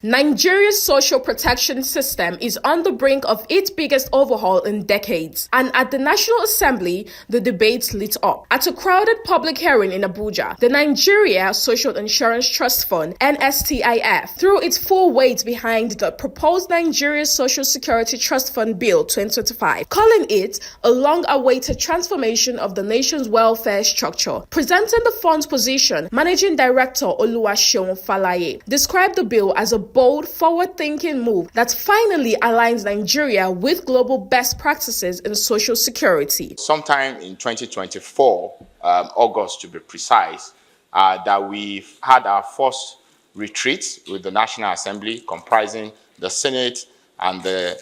Nigeria's social protection system is on the brink of its biggest overhaul in decades, and at the National Assembly, the debate lit up. At a crowded public hearing in Abuja, the Nigeria Social Insurance Trust Fund, NSITF, threw its full weight behind the proposed Nigeria Social Security Trust Fund Bill 2025, calling it a long-awaited transformation of the nation's welfare structure. Presenting the fund's position, Managing Director Oluwaseun Faleye described the bill as a bold, forward-thinking move that finally aligns Nigeria with global best practices in social security. Sometime in 2024, August to be precise, that we've had our first retreat with the National Assembly comprising the Senate and the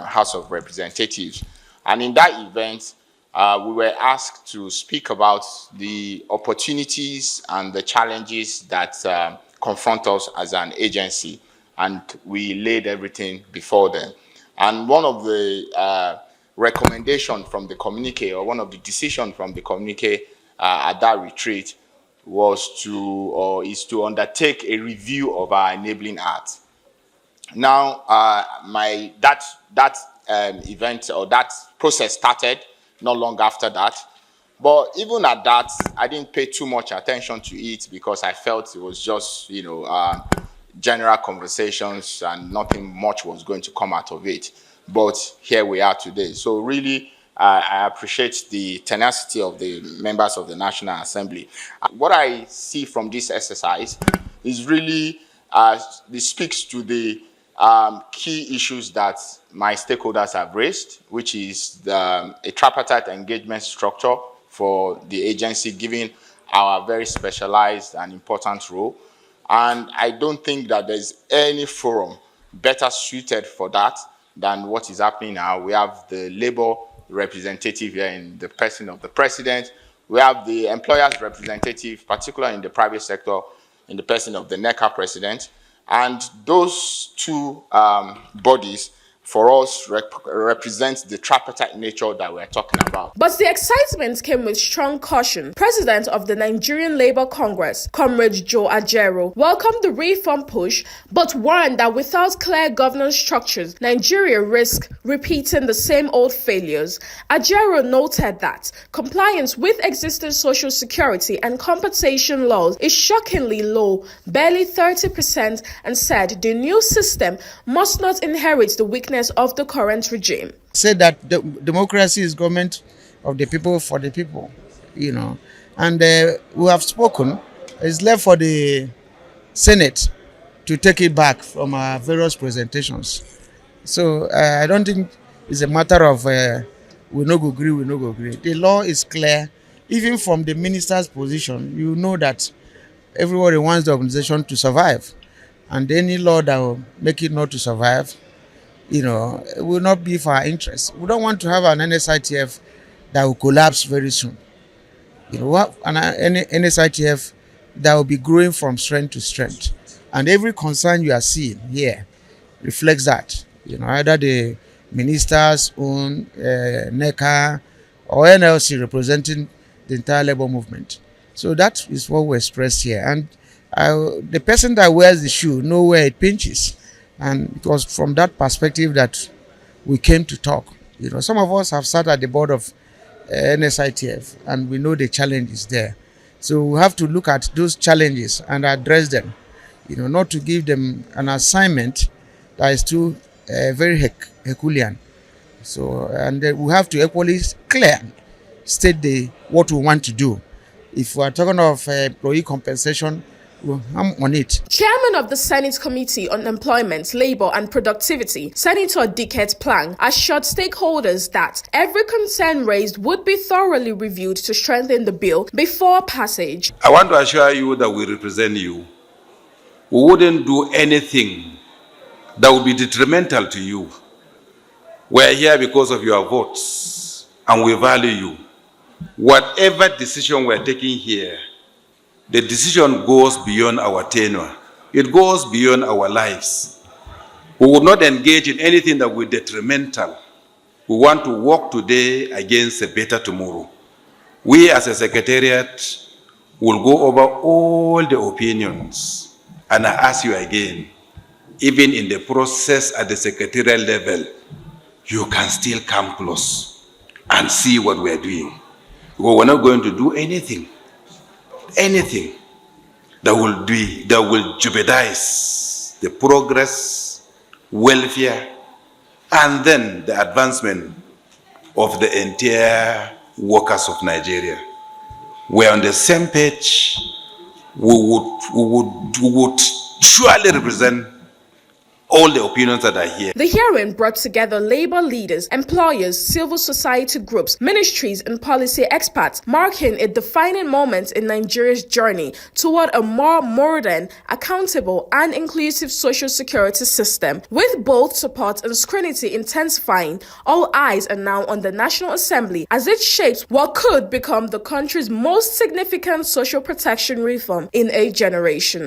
House of Representatives. And in that event, we were asked to speak about the opportunities and the challenges that confront us as an agency. And we laid everything before them. And one of the recommendations from the communique, or one of the decisions from the communique at that retreat was is to undertake a review of our enabling act. Now, that event or that process started not long after that. But even at that, I didn't pay too much attention to it because I felt it was just, general conversations and nothing much was going to come out of it. But here we are today. So really, I appreciate the tenacity of the members of the National Assembly. What I see from this exercise is really, this speaks to the key issues that my stakeholders have raised, which is a tripartite engagement structure for the agency, given our very specialized and important role. And I don't think that there's any forum better suited for that than what is happening now. We have the labor representative here in the person of the president. We have the employers representative, particularly in the private sector, in the person of the NECA president. And those two bodies, for us, represents the tripartite nature that we're talking about. But the excitement came with strong caution. President of the Nigerian Labour Congress, Comrade Joe Ajaero, welcomed the reform push, but warned that without clear governance structures, Nigeria risks repeating the same old failures. Ajaero noted that compliance with existing social security and compensation laws is shockingly low, barely 30%, and said the new system must not inherit the weakness of the current regime. Said that democracy is government of the people for the people, and we have spoken. It's left for the Senate to take it back from our various presentations. So I don't think it's a matter of we no go agree. The law is clear. Even from the minister's position, you know that everybody wants the organization to survive, and any law that will make it not to survive, it will not be for our interest. We don't want to have an NSITF that will collapse very soon. An NSITF that will be growing from strength to strength. And every concern you are seeing here reflects that. Either the minister's own NECA or NLC representing the entire labor movement. So that is what we express here. And the person that wears the shoe knows where it pinches. And it was from that perspective that we came to talk. Some of us have sat at the board of NSITF, and we know the challenges there. So we have to look at those challenges and address them. Not to give them an assignment that is too very Herculean. So, and we have to equally clear state what we want to do. If we are talking of employee compensation, I'm on it. Chairman of the Senate Committee on Employment, Labour and Productivity, Senator Dickett Plank, assured stakeholders that every concern raised would be thoroughly reviewed to strengthen the bill before passage. I want to assure you that we represent you. We wouldn't do anything that would be detrimental to you. We're here because of your votes, and we value you. Whatever decision we're taking here, the decision goes beyond our tenure. It goes beyond our lives. We will not engage in anything that will be detrimental. We want to work today against a better tomorrow. We as a secretariat will go over all the opinions, and I ask you again, even in the process at the secretarial level, you can still come close and see what we're doing. Well, we're not going to do anything that will jeopardize the progress, welfare, and then the advancement of the entire workers of Nigeria. We're on the same page. We would surely represent all the opinions that are here. The hearing brought together labor leaders, employers, civil society groups, ministries, and policy experts, marking a defining moment in Nigeria's journey toward a more modern, accountable, and inclusive social security system. With both support and scrutiny intensifying, all eyes are now on the National Assembly as it shapes what could become the country's most significant social protection reform in a generation.